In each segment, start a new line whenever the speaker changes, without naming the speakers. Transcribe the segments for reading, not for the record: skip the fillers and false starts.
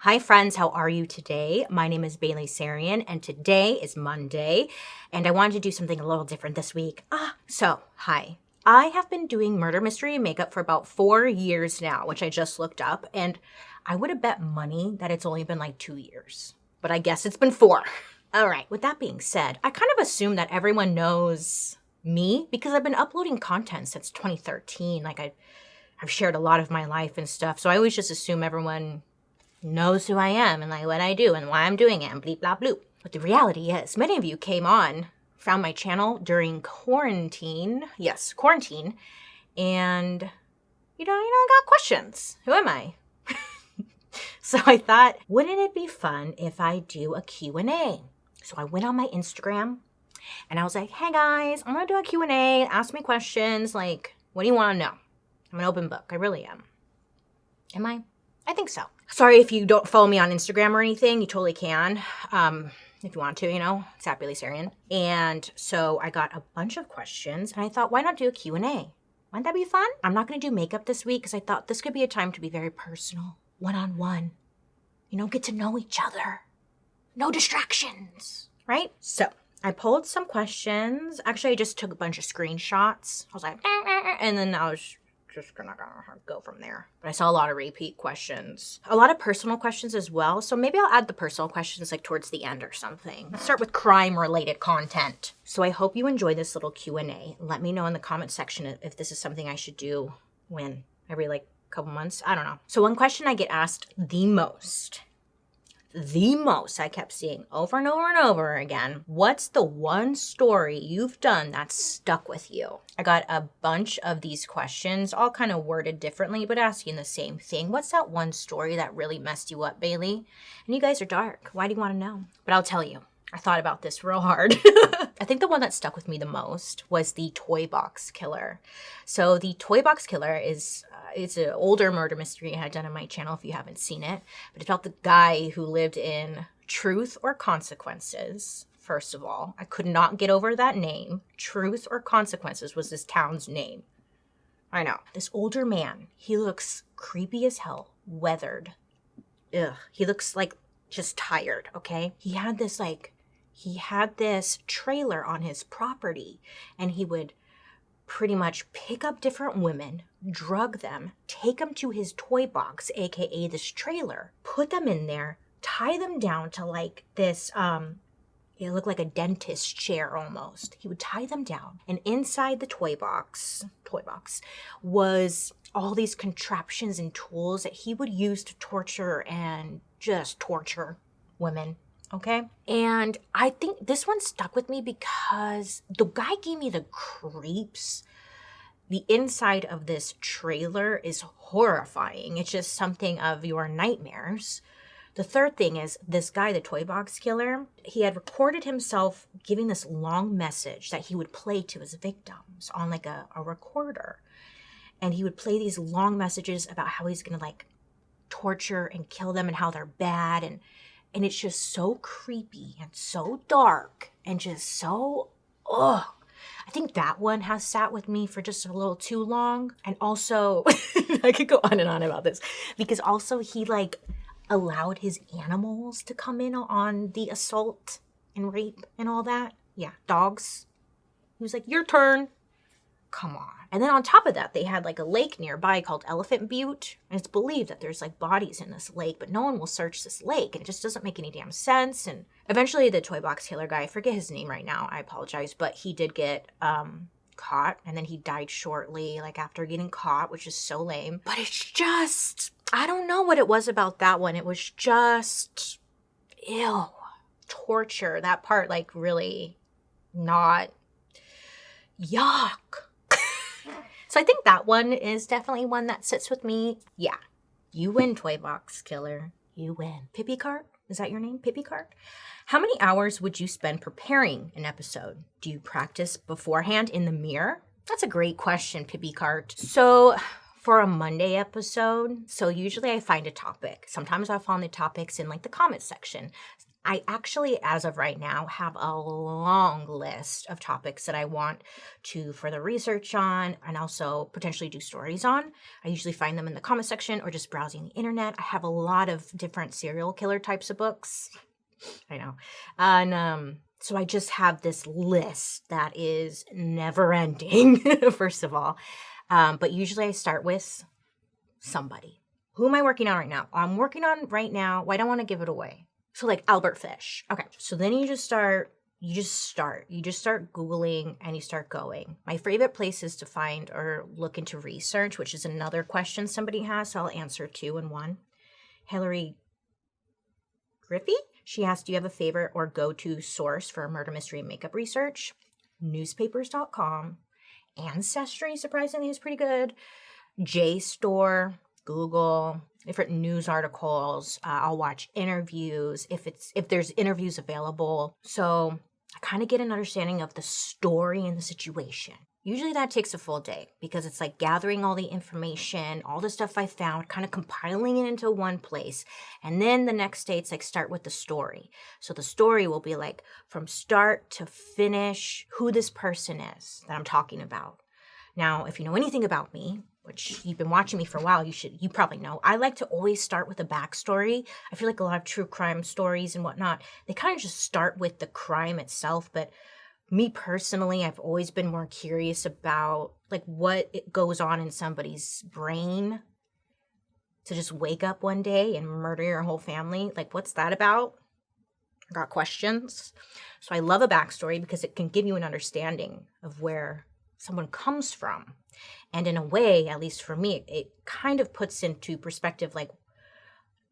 Hi friends, how are you today? My name is Bailey Sarian and today is Monday and I wanted to do something a little different this week. Hi. I have been doing murder mystery makeup for about 4 years now, which I just looked up, and I would have bet money that it's only been like 2 years, but I guess it's been 4. All right, with that being said, I kind of assume that everyone knows me because I've been uploading content since 2013. I've shared a lot of my life and stuff, so I always just assume everyone knows who I am and like what I do and why I'm doing it and bleep blah bloop. But the reality is, many of you found my channel during quarantine. Yes, quarantine. And I got questions. Who am I? So I thought, wouldn't it be fun if I do a Q&A? So I went on my Instagram and I was like, hey guys, I'm gonna do a Q&A, ask me questions. Like, what do you wanna know? I'm an open book, I really am. Am I? I think so. Sorry if you don't follow me on Instagram or anything, you totally can. If you want to, it's at Bailey Sarian. And so I got a bunch of questions and I thought, why not do a Q&A? Wouldn't that be fun? I'm not gonna do makeup this week because I thought this could be a time to be very personal, one-on-one. Get to know each other. No distractions, right? So I pulled some questions. Actually, I just took a bunch of screenshots. I was like, and then I was just gonna go from there. But I saw a lot of repeat questions. A lot of personal questions as well. So maybe I'll add the personal questions like towards the end or something. Start with crime-related content. So I hope you enjoy this little Q&A. Let me know in the comment section if this is something I should do every couple months. I don't know. So one question I get asked the most, I kept seeing over and over and over again, what's the one story you've done that stuck with you? I got a bunch of these questions, all kind of worded differently, but asking the same thing. What's that one story that really messed you up, Bailey? And you guys are dark. Why do you want to know? But I'll tell you. I thought about this real hard. I think the one that stuck with me the most was the toy box killer. So the toy box killer is it's an older murder mystery I had done on my channel if you haven't seen it. But it's about the guy who lived in Truth or Consequences. First of all, I could not get over that name. Truth or Consequences was this town's name. I know. This older man, he looks creepy as hell, weathered. Ugh, he looks like just tired, okay? He had this trailer on his property and he would pretty much pick up different women, drug them, take them to his toy box, aka this trailer, put them in there, tie them down to like this, it looked like a dentist chair almost. He would tie them down and inside the toy box was all these contraptions and tools that he would use to torture and just torture women. Okay. And I think this one stuck with me because the guy gave me the creeps. The inside of this trailer is horrifying. It's just something of your nightmares. The third thing is this guy, the toy box killer, he had recorded himself giving this long message that he would play to his victims on like a recorder. And he would play these long messages about how he's going to like torture and kill them and how they're bad. And it's just so creepy and so dark and just so, ugh. I think that one has sat with me for just a little too long. And also, I could go on and on about this because also he allowed his animals to come in on the assault and rape and all that. Yeah, dogs. He was like, your turn. Come on. And then on top of that, they had like a lake nearby called Elephant Butte. And it's believed that there's like bodies in this lake, but no one will search this lake. And it just doesn't make any damn sense. And eventually the toy box killer guy, I forget his name right now, I apologize, but he did get caught. And then he died shortly, like after getting caught, which is so lame. But it's just, I don't know what it was about that one. It was just, ew, torture. That part like really not, yuck. So I think that one is definitely one that sits with me. Yeah, you win, toy box killer. You win. Pippi Cart? Is that your name? Pippi Cart? How many hours would you spend preparing an episode? Do you practice beforehand in the mirror? That's a great question, Pippi Cart. So for a Monday episode, so usually I find a topic. Sometimes I'll find the topics in like the comment section. I actually, as of right now, have a long list of topics that I want to further research on and also potentially do stories on. I usually find them in the comment section or just browsing the internet. I have a lot of different serial killer types of books. I know. And so I just have this list that is never ending, first of all. But usually I start with somebody. Who am I working on right now? I'm working on right now. Well, I don't want to give it away. So like Albert Fish. Okay. So then you just start Googling and you start going. My favorite places to find or look into research, which is another question somebody has. So I'll answer two in one. Hillary Griffey. She asked, do you have a favorite or go-to source for murder mystery and makeup research? Newspapers.com. Ancestry, surprisingly, is pretty good. JSTOR, Google, different news articles. I'll watch interviews if there's interviews available. So I kind of get an understanding of the story and the situation. Usually that takes a full day because it's like gathering all the information, all the stuff I found, kind of compiling it into one place. And then the next day it's like start with the story. So the story will be like from start to finish, who this person is that I'm talking about. Now, if you know anything about me, which you've been watching me for a while, you probably know, I like to always start with a backstory. I feel like a lot of true crime stories and whatnot, they kind of just start with the crime itself. But me personally, I've always been more curious about like what it goes on in somebody's brain to just wake up one day and murder your whole family. Like, what's that about? I got questions. So I love a backstory because it can give you an understanding of where someone comes from. And in a way, at least for me, it kind of puts into perspective, like,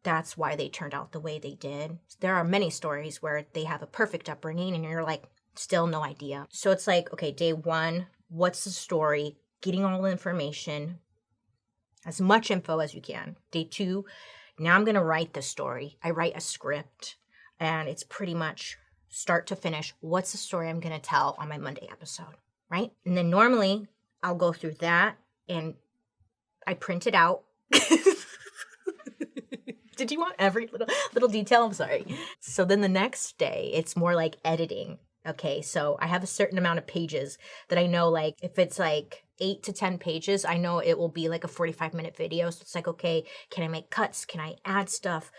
that's why they turned out the way they did. There are many stories where they have a perfect upbringing and you're like, still no idea. So it's like, okay, day one, what's the story? Getting all the information, as much info as you can. Day two, now I'm going to write the story. I write a script and it's pretty much start to finish. What's the story I'm going to tell on my Monday episode, right? And then normally I'll go through that and I print it out. Did you want every little detail? I'm sorry. So then the next day, it's more like editing. Okay, so I have a certain amount of pages that I know, like, if it's like 8 to 10 pages, I know it will be like a 45-minute video. So it's like, okay, can I make cuts? Can I add stuff?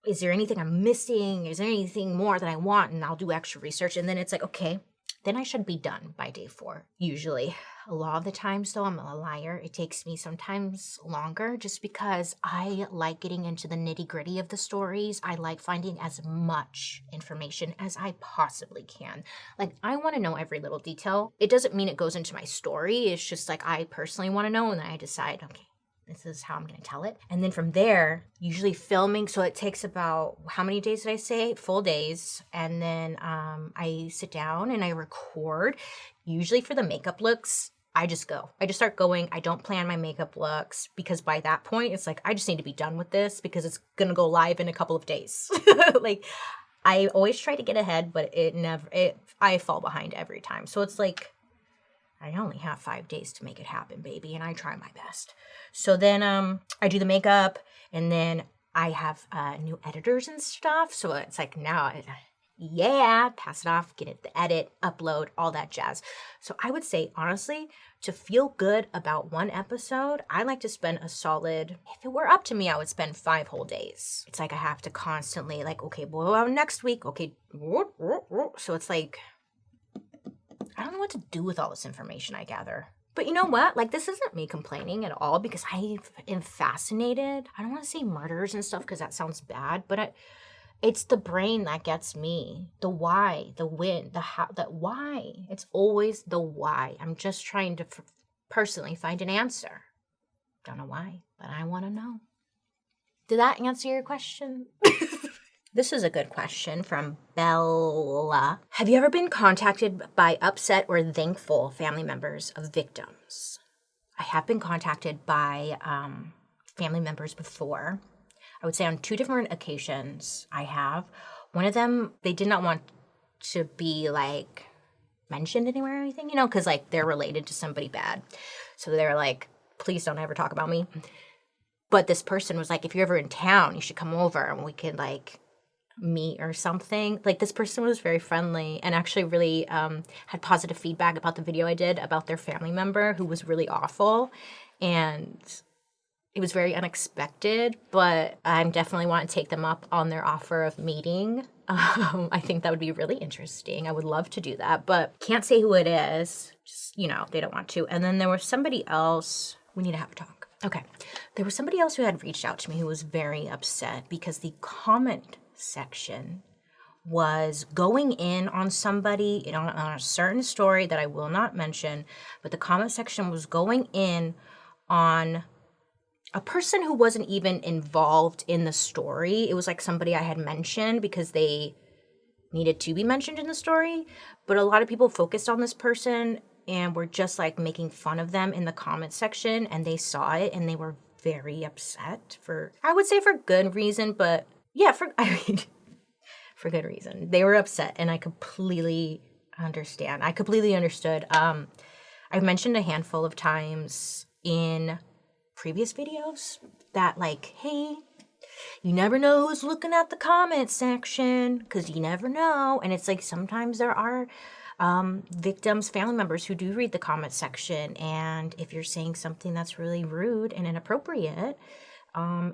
Is there anything I'm missing? Is there anything more that I want? And I'll do extra research. And then it's like, okay, then I should be done by day 4, usually. A lot of the times, though, I'm a liar. It takes me sometimes longer just because I like getting into the nitty-gritty of the stories. I like finding as much information as I possibly can. Like, I want to know every little detail. It doesn't mean it goes into my story. It's just like I personally want to know, and then I decide, okay, this is how I'm going to tell it. And then from there, usually filming. So it takes about, how many days did I say? Full days. And then I sit down and I record. Usually for the makeup looks, I just go. I just start going. I don't plan my makeup looks because by that point, it's like, I just need to be done with this because it's going to go live in a couple of days. Like, I always try to get ahead, but I fall behind every time. So it's like, I only have 5 days to make it happen, baby, and I try my best. So then I do the makeup, and then I have new editors and stuff. So it's like now, pass it off, get it, the edit, upload, all that jazz. So I would say, honestly, to feel good about one episode, I like to spend a solid, if it were up to me, I would spend 5 whole days. It's like I have to constantly, like, okay, well, next week, okay. So it's like, I don't know what to do with all this information I gather. But you know what? Like, this isn't me complaining at all because I am fascinated. I don't want to say murders and stuff because that sounds bad, but it's the brain that gets me. The why, the when, the how, the why. It's always the why. I'm just trying to personally find an answer. Don't know why, but I want to know. Did that answer your question? This is a good question from Bella. Have you ever been contacted by upset or thankful family members of victims? I have been contacted by family members before. I would say on 2 different occasions I have. One of them, they did not want to be like mentioned anywhere or anything, you know, because like they're related to somebody bad. So they're like, please don't ever talk about me. But this person was like, if you're ever in town, you should come over and we could like meet or something. Like, this person was very friendly and actually really had positive feedback about the video I did about their family member who was really awful. And it was very unexpected, but I definitely want to take them up on their offer of meeting. I think that would be really interesting. I would love to do that, but can't say who it is. Just, they don't want to. And then there was somebody else. We need to have a talk. Okay. There was somebody else who had reached out to me who was very upset because the comment section was going in on somebody on a certain story that I will not mention, but the comment section was going in on a person who wasn't even involved in the story. It was like somebody I had mentioned because they needed to be mentioned in the story, but a lot of people focused on this person and were just like making fun of them in the comment section, and they saw it and they were very upset I would say for good reason, but yeah, for good reason. They were upset, and I completely understand. I completely understood. I've mentioned a handful of times in previous videos that, like, hey, you never know who's looking at the comment section, because you never know. And it's like sometimes there are victims, family members who do read the comment section, and if you're saying something that's really rude and inappropriate,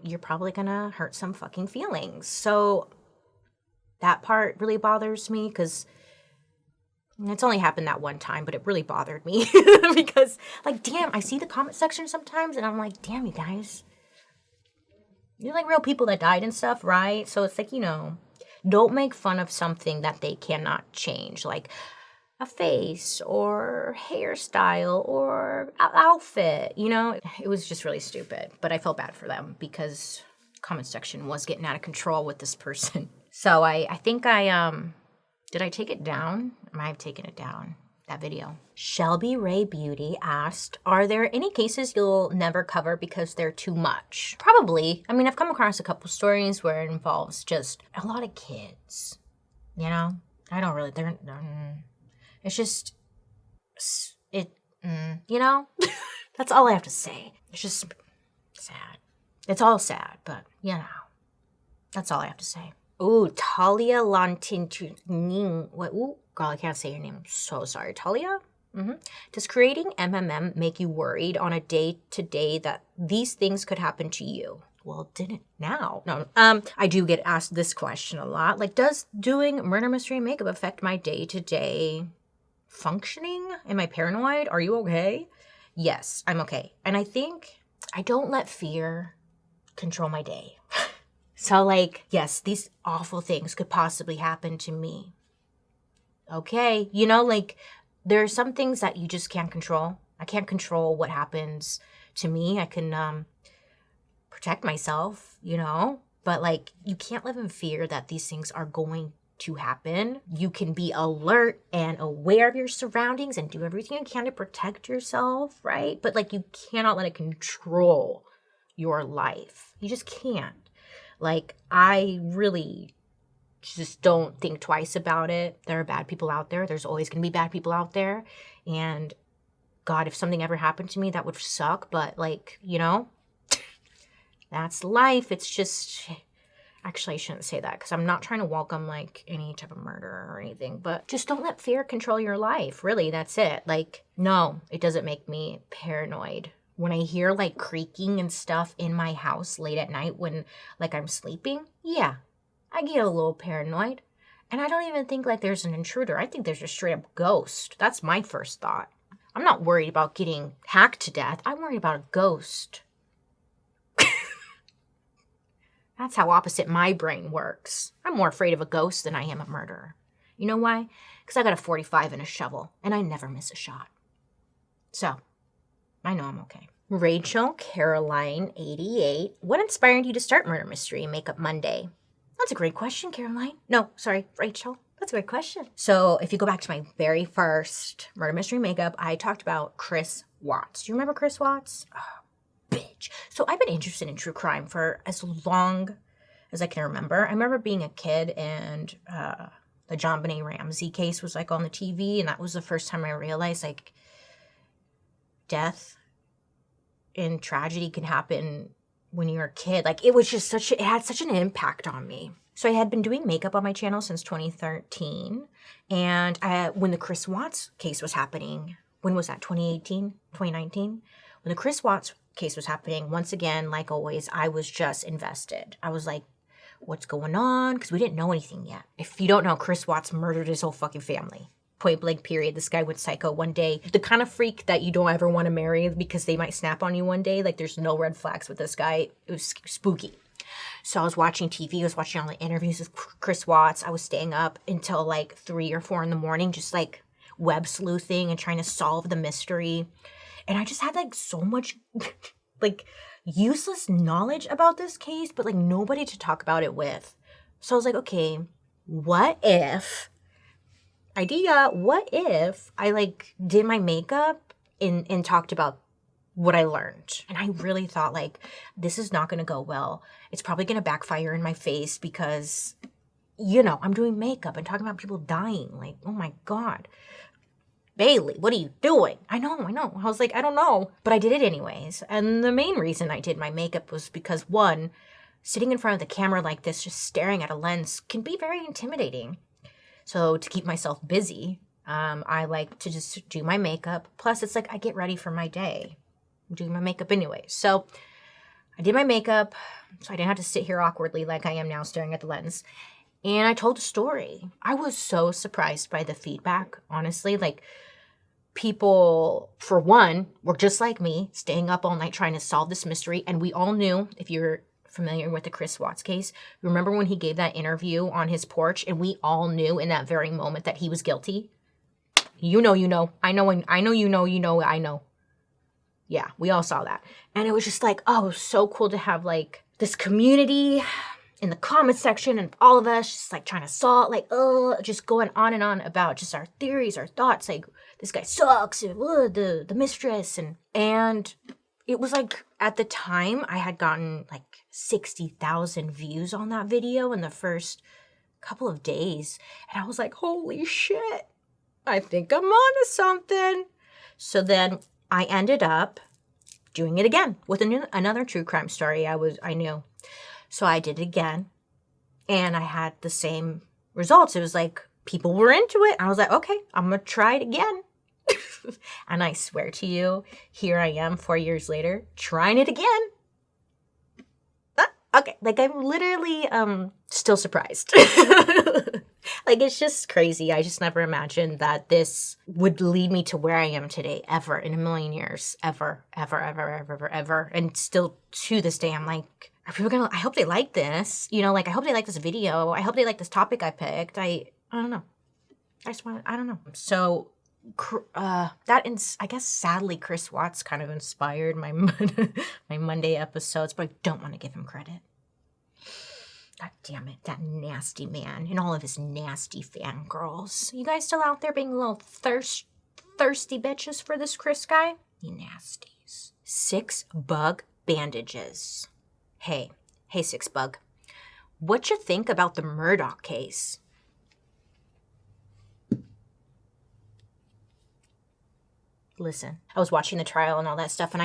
you're probably gonna hurt some fucking feelings. So that part really bothers me, because it's only happened that one time, but it really bothered me because, like, damn, I see the comment section sometimes and I'm like, damn, you guys, you're like real people that died and stuff, right? So it's like, don't make fun of something that they cannot change, like a face or hairstyle or outfit, It was just really stupid, but I felt bad for them because the comment section was getting out of control with this person. So I think did I take it down? I might have taken it down, that video. Shelby Ray Beauty asked, are there any cases you'll never cover because they're too much? Probably. I mean, I've come across a couple stories where it involves just a lot of kids, I don't really, it's just, that's all I have to say. It's just sad. It's all sad, but, that's all I have to say. Ooh, Talia Lantintuning. What? Ooh, girl, I can't say your name. I'm so sorry. Talia? Mm-hmm. Does creating MMM make you worried on a day-to-day that these things could happen to you? Well, didn't now. No, I do get asked this question a lot. Like, does doing murder mystery makeup affect my day-to-day functioning? Am I paranoid? Are you okay? Yes, I'm okay. And I think I don't let fear control my day. So, like, yes, these awful things could possibly happen to me. Okay, like, there are some things that you just can't control. I can't control what happens to me. I can protect myself, but, like, you can't live in fear that these things are going to happen. You can be alert and aware of your surroundings and do everything you can to protect yourself, right? But, like, you cannot let it control your life. You just can't. Like, I really just don't think twice about it. There are bad people out there. There's always going to be bad people out there. And God, if something ever happened to me, that would suck. But, like, that's life. It's just, actually, I shouldn't say that because I'm not trying to welcome, like, any type of murder or anything. But just don't let fear control your life. Really, that's it. Like, no, it doesn't make me paranoid. When I hear, like, creaking and stuff in my house late at night when, like, I'm sleeping, yeah, I get a little paranoid. And I don't even think, like, there's an intruder. I think there's a straight-up ghost. That's my first thought. I'm not worried about getting hacked to death. I'm worried about a ghost. That's how opposite my brain works. I'm more afraid of a ghost than I am a murderer. You know why? Because I got a 45 and a shovel, and I never miss a shot. So, I know I'm okay. Rachel Caroline 88. What inspired you to start Murder Mystery Makeup Monday? That's a great question, Caroline. No, sorry, Rachel. That's a great question. So if you go back to my very first Murder Mystery Makeup, I talked about Chris Watts. Do you remember Chris Watts? Oh, bitch. So I've been interested in true crime for as long as I can remember. I remember being a kid and the John Benet Ramsey case was, like, on the TV, and that was the first time I realized, like, death and tragedy can happen when you're a kid. Like, it was just it had such an impact on me. So I had been doing makeup on my channel since 2013. And when the Chris Watts case was happening, when was that, 2018, 2019? When the Chris Watts case was happening, once again, like always, I was just invested. I was like, what's going on? Because we didn't know anything yet. If you don't know, Chris Watts murdered his whole fucking family. Point blank period. This guy went psycho one day. The kind of freak that you don't ever want to marry because they might snap on you one day. Like, there's no red flags with this guy. It was spooky. So I was watching TV. I was watching all the interviews with Chris Watts. I was staying up until like 3 or 4 in the morning, just like web sleuthing and trying to solve the mystery. And I just had like so much like useless knowledge about this case, but like nobody to talk about it with. So I was like, okay, what if I like did my makeup and talked about what I learned? And I really thought like, this is not going to go well. It's probably going to backfire in my face because, you know, I'm doing makeup and talking about people dying. Like, oh my God. Bailey, what are you doing? I know. I was like, I don't know. But I did it anyways. And the main reason I did my makeup was because, one, sitting in front of the camera like this, just staring at a lens can be very intimidating. So to keep myself busy, I like to just do my makeup. Plus, it's like I get ready for my day. I'm doing my makeup anyway. So I did my makeup so I didn't have to sit here awkwardly like I am now staring at the lens. And I told a story. I was so surprised by the feedback, honestly. Like, people, for one, were just like me, staying up all night trying to solve this mystery. And we all knew, if you're familiar with the Chris Watts case, remember when he gave that interview on his porch and we all knew in that very moment that he was guilty? You know. I know, I know. Yeah, we all saw that. And it was just like, oh, it was so cool to have like this community in the comment section and all of us just like trying to solve, like, just going on and on about just our theories, our thoughts, like this guy sucks, and the mistress, and it was like at the time I had gotten like 60,000 views on that video in the first couple of days, and I was like, holy shit, I think I'm onto something. So then I ended up doing it again with another true crime story. I knew. So I did it again, and I had the same results. It was like people were into it. I was like, okay, I'm going to try it again. And I swear to you, here I am 4 years later, trying it again. Okay, like I'm literally still surprised. Like, it's just crazy. I just never imagined that this would lead me to where I am today, ever, in a million years, ever. And still to this day, I'm like, are people gonna, I hope they like this. You know, like, I hope they like this video. I hope they like this topic I picked. I don't know. I don't know. So, I guess sadly, Chris Watts kind of inspired my my Monday episodes, but I don't want to give him credit. God damn it, that nasty man and all of his nasty fangirls. You guys still out there being little thirsty bitches for this Chris guy? You nasties. 6 bug bandages. Hey, 6 bug. What you think about the Murdaugh case? Listen, I was watching the trial and all that stuff, and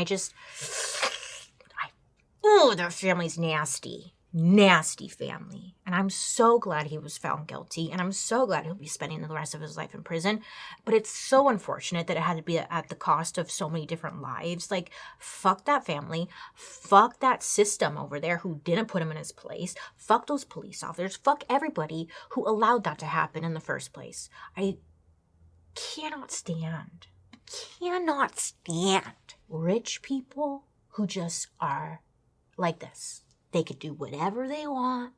their family's nasty. Nasty family. And I'm so glad he was found guilty, and I'm so glad he'll be spending the rest of his life in prison. But it's so unfortunate that it had to be at the cost of so many different lives. Like, fuck that family. Fuck that system over there who didn't put him in his place. Fuck those police officers. Fuck everybody who allowed that to happen in the first place. I cannot stand rich people who just are like this. They could do whatever they want.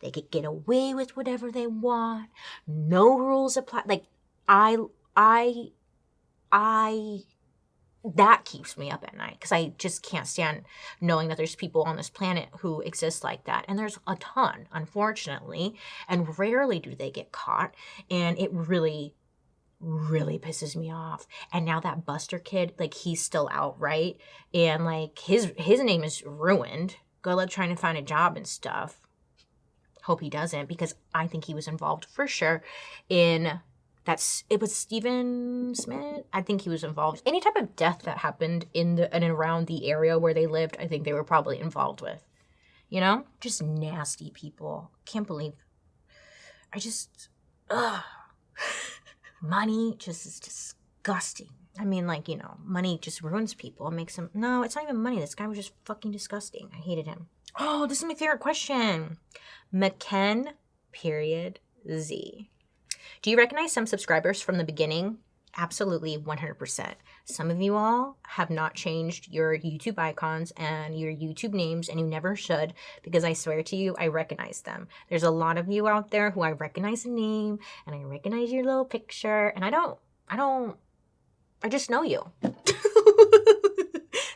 They could get away with whatever they want. No rules apply. Like, that keeps me up at night because I just can't stand knowing that there's people on this planet who exist like that. And there's a ton, unfortunately, and rarely do they get caught. And it really pisses me off. And now that Buster kid, like, he's still out, right? And like his name is ruined. Good luck trying to find a job and stuff. Hope he doesn't, because I think he was involved for sure in it was Stephen Smith. I think he was involved. Any type of death that happened in and around the area where they lived, I think they were probably involved with. You know? Just nasty people. Can't believe ugh. Money just is disgusting. I mean, like, money just ruins people. It makes them, no, it's not even money. This guy was just fucking disgusting. I hated him. Oh, this is my favorite question. McKen, period, Z. Do you recognize some subscribers from the beginning? Absolutely, 100%. Some of you all have not changed your YouTube icons and your YouTube names, and you never should, because I swear to you, I recognize them. There's a lot of you out there who I recognize the name, and I recognize your little picture, and I just know you.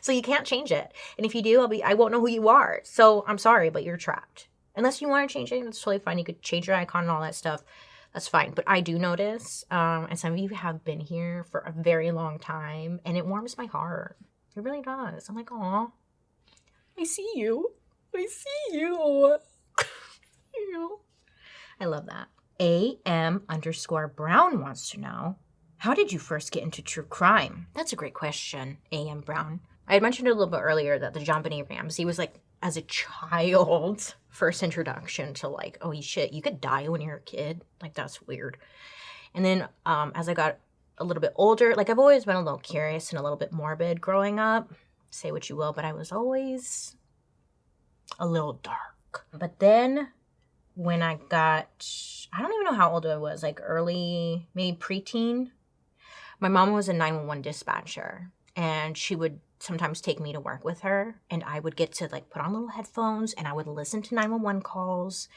So you can't change it. And if you do, I won't know who you are. So I'm sorry, but you're trapped. Unless you want to change it, it's totally fine. You could change your icon and all that stuff. That's fine. But I do notice, and some of you have been here for a very long time, and it warms my heart. It really does. I'm like, aw, I see you. I see you. I love that. AM_Brown wants to know, how did you first get into true crime? That's a great question, AM Brown. I had mentioned a little bit earlier that the JonBenet Ramsey was like, as a child, first introduction to like, oh shit, you could die when you're a kid. Like, that's weird. And then as I got a little bit older, like I've always been a little curious and a little bit morbid growing up. Say what you will, but I was always a little dark. But then when I got, I don't even know how old I was, like early, maybe preteen, my mom was a 911 dispatcher, and she would sometimes take me to work with her, and I would get to like put on little headphones and I would listen to 911 calls,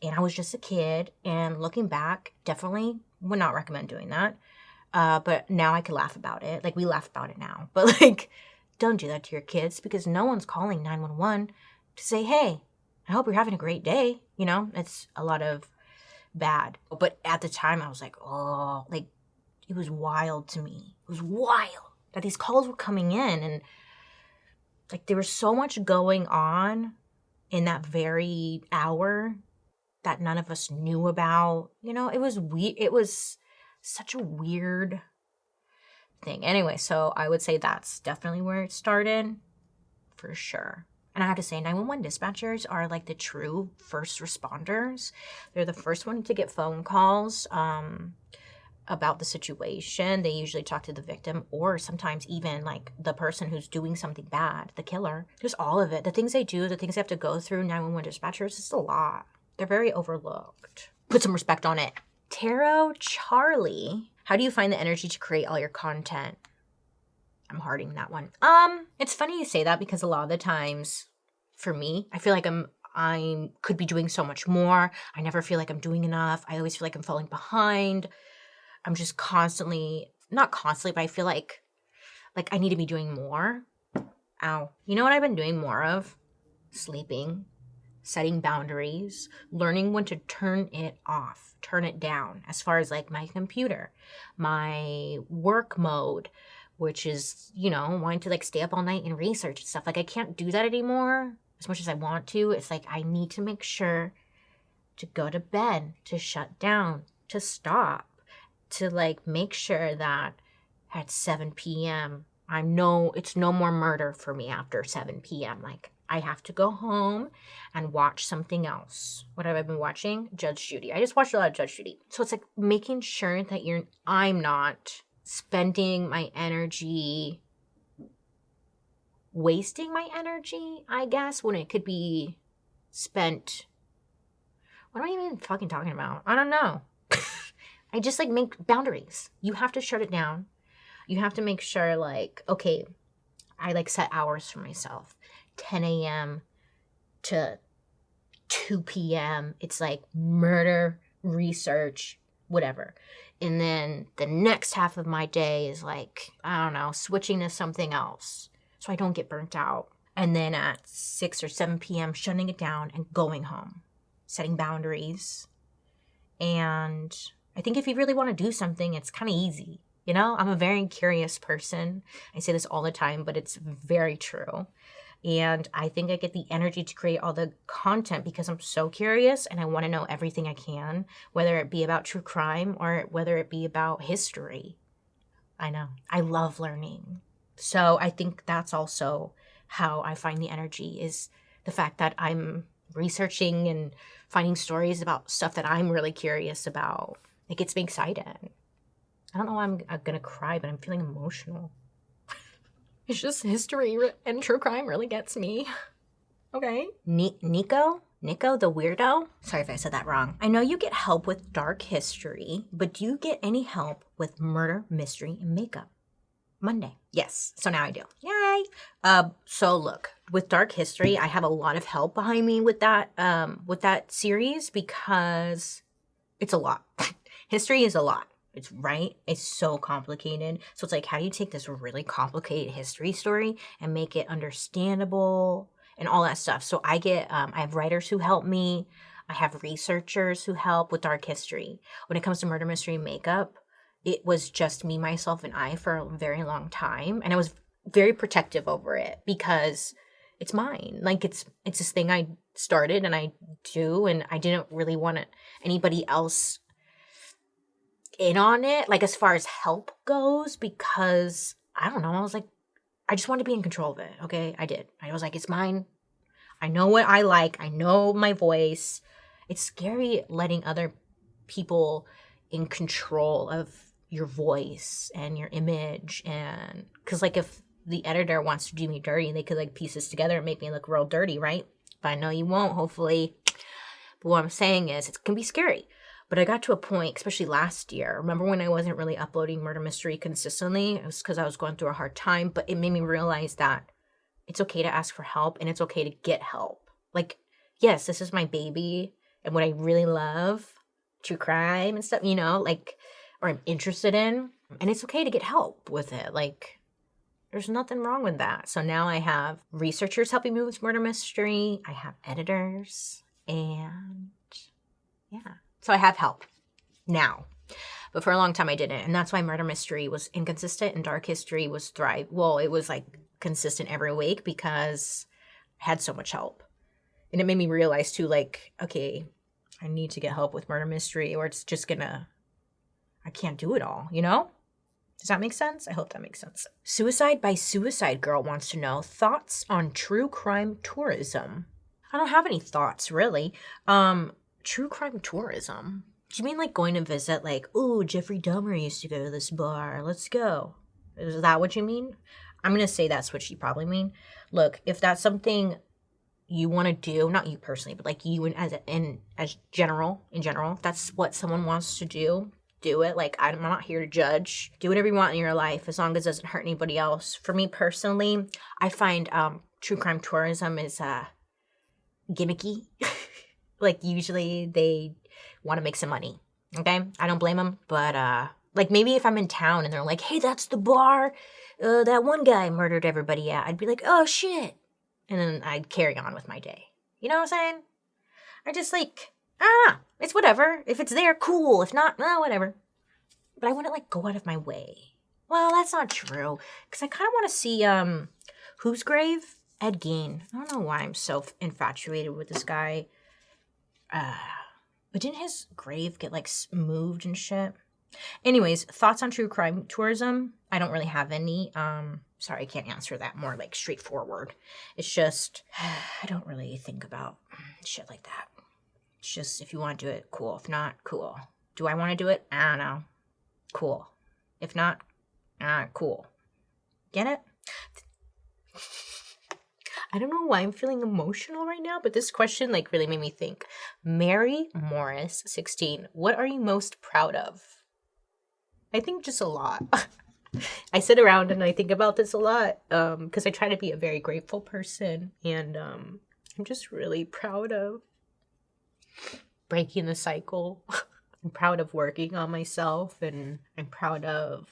and I was just a kid. And looking back, definitely would not recommend doing that. But now I could laugh about it. Like, we laugh about it now, but like, don't do that to your kids, because no one's calling 911 to say, hey, I hope you're having a great day. It's a lot of bad. But at the time I was like, oh, like, it was wild to me. It was wild that these calls were coming in, and like there was so much going on in that very hour that none of us knew about. It was weird. It was such a weird thing. Anyway, so I would say that's definitely where it started, for sure. And I have to say, 911 dispatchers are like the true first responders. They're the first one to get phone calls about the situation. They usually talk to the victim, or sometimes even like the person who's doing something bad, the killer. Just all of it. The things they do, the things they have to go through, 911 dispatchers, it's a lot. They're very overlooked. Put some respect on it. Tarot Charlie, how do you find the energy to create all your content? I'm hearting that one. It's funny you say that, because a lot of the times for me, I feel like I could be doing so much more. I never feel like I'm doing enough. I always feel like I'm falling behind. I'm just constantly, not constantly, but I feel like I need to be doing more. Ow. You know what I've been doing more of? Sleeping, setting boundaries, learning when to turn it off, turn it down, as far as like my computer, my work mode, which is, wanting to like stay up all night and research and stuff. Like, I can't do that anymore as much as I want to. It's like, I need to make sure to go to bed, to shut down, to stop, to like make sure that at 7 p.m. it's no more murder for me after 7 p.m. Like, I have to go home and watch something else. What have I been watching? Judge Judy. I just watched a lot of Judge Judy. So it's like making sure that I'm not spending my energy, wasting my energy, I guess, when it could be spent. What am I even fucking talking about? I don't know. I just like make boundaries. You have to shut it down. You have to make sure like, okay, I like set hours for myself. 10 a.m. to 2 p.m. It's like murder, research, whatever. And then the next half of my day is like, I don't know, switching to something else so I don't get burnt out. And then at 6 or 7 p.m., shutting it down and going home, setting boundaries. And I think if you really want to do something, it's kind of easy. I'm a very curious person. I say this all the time, but it's very true. And I think I get the energy to create all the content because I'm so curious and I want to know everything I can, whether it be about true crime or whether it be about history. I know. I love learning. So I think that's also how I find the energy, is the fact that I'm researching and finding stories about stuff that I'm really curious about. It gets me excited. I don't know why I'm going to cry, but I'm feeling emotional. It's just history and true crime really gets me. Okay. Nico, the weirdo? Sorry if I said that wrong. I know you get help with dark history, but do you get any help with murder, mystery, and makeup? Monday. Yes. So now I do. Yay. So look, with dark history, I have a lot of help behind me with that series because it's a lot. History is a lot. It's right. It's so complicated. So it's like, how do you take this really complicated history story and make it understandable and all that stuff? So I have writers who help me. I have researchers who help with dark history. When it comes to murder, mystery, and makeup, it was just me, myself, and I for a very long time. And I was very protective over it because it's mine. Like it's this thing I started and I do, and I didn't really want anybody else in on it, like as far as help goes, because I don't know, I was like, I just wanted to be in control of it. Okay, I did. I was like, it's mine. I know what I like. I know my voice. It's scary letting other people in control of your voice and your image, and because like if the editor wants to do me dirty, they could like piece this together and make me look real dirty, right? But I know you won't, hopefully. But what I'm saying is it can be scary. But I got to a point, especially last year, remember when I wasn't really uploading murder mystery consistently? It was because I was going through a hard time, but it made me realize that it's okay to ask for help and it's okay to get help. Like, yes, this is my baby and what I really love, true crime and stuff, like, or I'm interested in, and it's okay to get help with it. Like, there's nothing wrong with that. So now I have researchers helping me with murder mystery. I have editors, and yeah. So I have help now. But for a long time I didn't. And that's why murder mystery was inconsistent and dark history was thrive. Well, it was like consistent every week because I had so much help. And it made me realize too, like, okay, I need to get help with murder mystery or it's just I can't do it all, Does that make sense? I hope that makes sense. Suicide by Suicide Girl wants to know thoughts on true crime tourism. I don't have any thoughts really. True crime tourism? Do you mean like going to visit like, oh, Jeffrey Dahmer used to go to this bar. Let's go. Is that what you mean? I'm going to say that's what you probably mean. Look, if that's something you want to do, not you personally, but like you in general, if that's what someone wants to do it. Like, I'm not here to judge. Do whatever you want in your life as long as it doesn't hurt anybody else. For me personally, I find true crime tourism is gimmicky. Like, usually they want to make some money, okay? I don't blame them, but, like, maybe if I'm in town and they're like, hey, that's the bar that one guy murdered everybody at, I'd be like, oh, shit. And then I'd carry on with my day. You know what I'm saying? I just, like, it's whatever. If it's there, cool. If not, whatever. But I wouldn't, like, go out of my way. Well, that's not true. Because I kind of want to see, whose grave? Ed Gein. I don't know why I'm so infatuated with this guy. But didn't his grave get like moved and shit? Anyways, thoughts on true crime tourism? I don't really have any. Sorry, I can't answer that more like straightforward. It's just, I don't really think about shit like that. It's just, if you want to do it, cool. If not, cool. Do I want to do it? I don't know. Cool. If not, cool. Get it? I don't know why I'm feeling emotional right now, but this question like really made me think. Mary Morris, 16. What are you most proud of? I think just a lot. I sit around and I think about this a lot because I try to be a very grateful person, and I'm just really proud of breaking the cycle. I'm proud of working on myself, and I'm proud of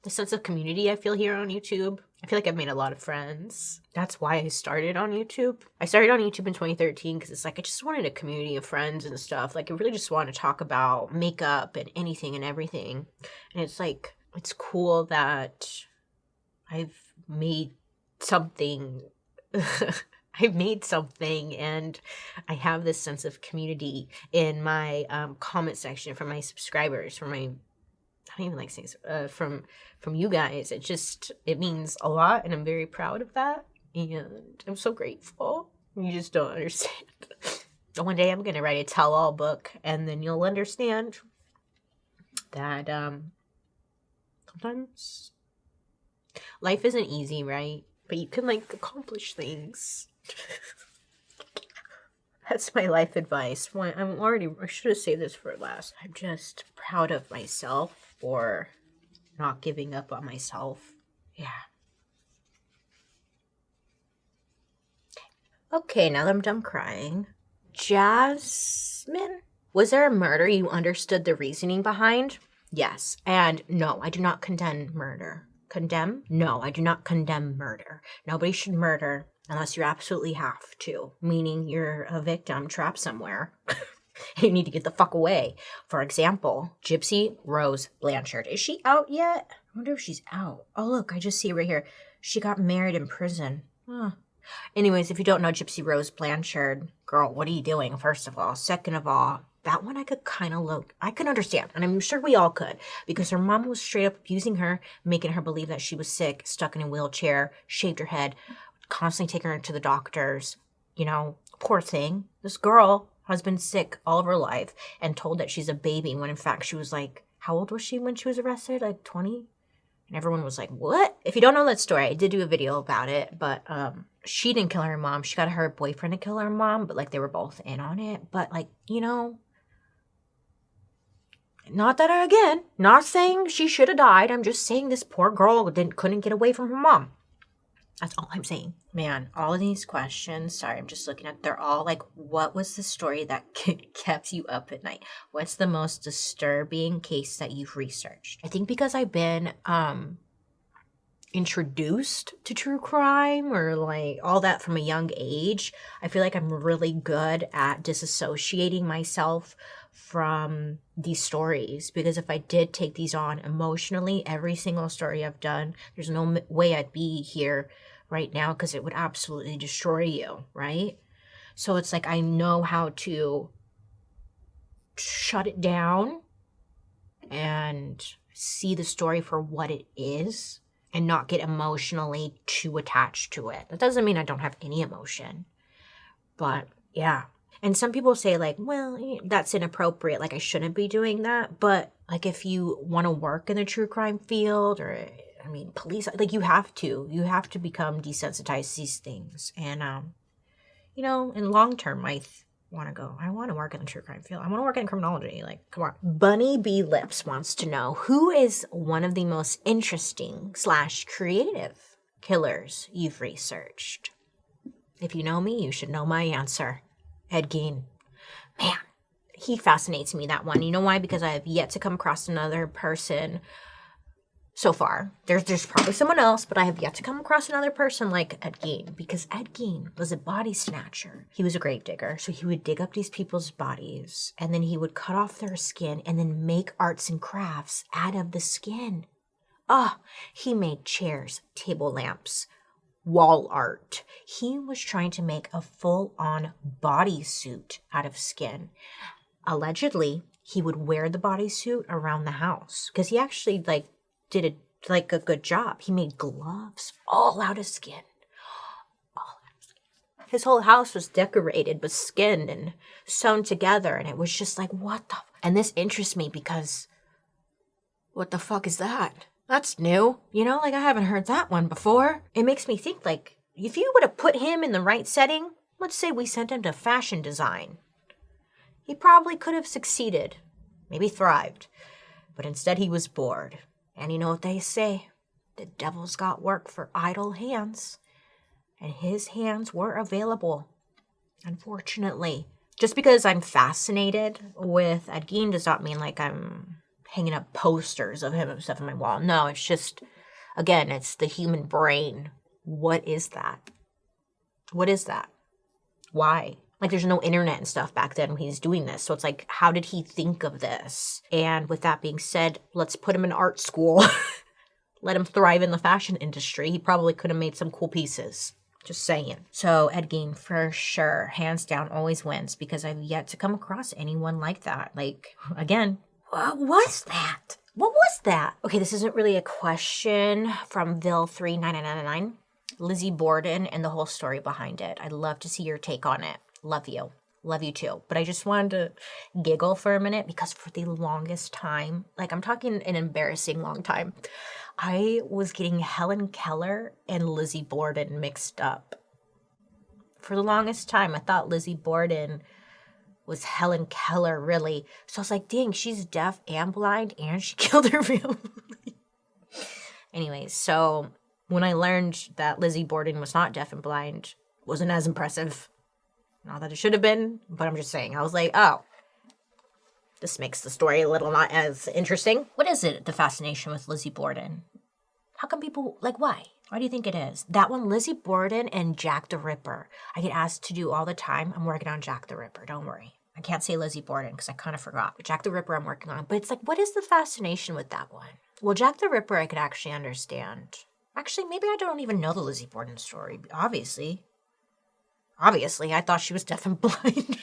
the sense of community I feel here on YouTube. I feel like I've made a lot of friends. That's why I started on YouTube. I started on YouTube in 2013 because it's like I just wanted a community of friends and stuff. Like, I really just want to talk about makeup and anything and everything. And it's like, it's cool that I've made something. I've made something, and I have this sense of community in my comment section from my subscribers, from my, I don't even like saying from you guys. It means a lot, and I'm very proud of that, and I'm so grateful. You just don't understand. One day I'm going to write a tell-all book, and then you'll understand that sometimes life isn't easy, right? But you can, like, accomplish things. That's my life advice. I should have saved this for last. I'm just proud of myself for not giving up on myself. Yeah. Okay, now that I'm done crying. Jasmine? Was there a murder you understood the reasoning behind? Yes. And no, I do not condemn murder. Condemn? No, I do not condemn murder. Nobody should murder unless you absolutely have to, meaning you're a victim trapped somewhere. You need to get the fuck away. For example, Gypsy Rose Blanchard. Is she out yet? I wonder if she's out. Oh, look, I just see right here. She got married in prison. Huh. Anyways, if you don't know Gypsy Rose Blanchard, girl, what are you doing, first of all? Second of all, that one I could kind of I could understand, and I'm sure we all could, because her mom was straight up abusing her, making her believe that she was sick, stuck in a wheelchair, shaved her head, constantly taking her to the doctors. You know, poor thing. This girl has been sick all of her life and told that she's a baby when in fact she was like, how old was she when she was arrested? Like 20? And everyone was like, what? If you don't know that story, I did do a video about it, but she didn't kill her mom. She got her boyfriend to kill her mom, but like they were both in on it. But like, you know, not that again, not saying she should have died. I'm just saying this poor girl couldn't get away from her mom. That's all I'm saying. Man, all of these questions, sorry, I'm just looking at, they're all like, what was the story that kept you up at night? What's the most disturbing case that you've researched? I think because I've been introduced to true crime or like all that from a young age, I feel like I'm really good at disassociating myself from these stories, because if I did take these on emotionally, every single story I've done, there's no way I'd be here right now, because it would absolutely destroy you, right? So it's like I know how to shut it down and see the story for what it is and not get emotionally too attached to it. That doesn't mean I don't have any emotion, but yeah. And some people say like, well, that's inappropriate, like I shouldn't be doing that. But like if you want to work in the true crime field, or I mean, police, like you have to become desensitized to these things. And, you know, in long term, I want to work in the true crime field. I want to work in criminology. Like, come on. Bunny B. Lips wants to know, who is one of the most interesting / creative killers you've researched? If you know me, you should know my answer. Ed Gein. Man, he fascinates me, that one. You know why? Because I have yet to come across another person so far. There's probably someone else, but I have yet to come across another person like Ed Gein, because Ed Gein was a body snatcher. He was a grave digger, so he would dig up these people's bodies, and then he would cut off their skin and then make arts and crafts out of the skin. He made chairs, table lamps, wall art. He was trying to make a full-on bodysuit out of skin. Allegedly, he would wear the bodysuit around the house, because he actually did a good job. He made gloves all out of skin. His whole house was decorated with skin and sewn together, and it was just like, what the? And this interests me because, what the fuck is that? That's new. You know, like I haven't heard that one before. It makes me think, like, if you would have put him in the right setting, let's say we sent him to fashion design, he probably could have succeeded, maybe thrived, but instead he was bored. And you know what they say? The devil's got work for idle hands. And his hands were available, unfortunately. Just because I'm fascinated with Ed Gein does not mean like I'm hanging up posters of him and stuff on my wall. No, it's just, again, it's the human brain. What is that? What is that? Why? Like, there's no internet and stuff back then when he's doing this. So it's like, how did he think of this? And with that being said, let's put him in art school. Let him thrive in the fashion industry. He probably could have made some cool pieces. Just saying. So Ed Gein, for sure, hands down, always wins, because I've yet to come across anyone like that. Like, again, what was that? What was that? Okay, this isn't really a question from Vil39999. Lizzie Borden and the whole story behind it. I'd love to see your take on it. Love you. Love you too. But I just wanted to giggle for a minute because for the longest time, like I'm talking an embarrassing long time, I was getting Helen Keller and Lizzie Borden mixed up. For the longest time, I thought Lizzie Borden was Helen Keller, really. So I was like, dang, she's deaf and blind and she killed her family. Anyways, so when I learned that Lizzie Borden was not deaf and blind, wasn't as impressive. Not that it should have been, but I'm just saying. I was like, oh, this makes the story a little not as interesting. What is it, the fascination with Lizzie Borden? How come people, like, why? Why do you think it is? That one, Lizzie Borden and Jack the Ripper. I get asked to do all the time. I'm working on Jack the Ripper, don't worry. I can't say Lizzie Borden because I kind of forgot. But Jack the Ripper I'm working on. But it's like, what is the fascination with that one? Well, Jack the Ripper I could actually understand. Actually, maybe I don't even know the Lizzie Borden story. Obviously, I thought she was deaf and blind.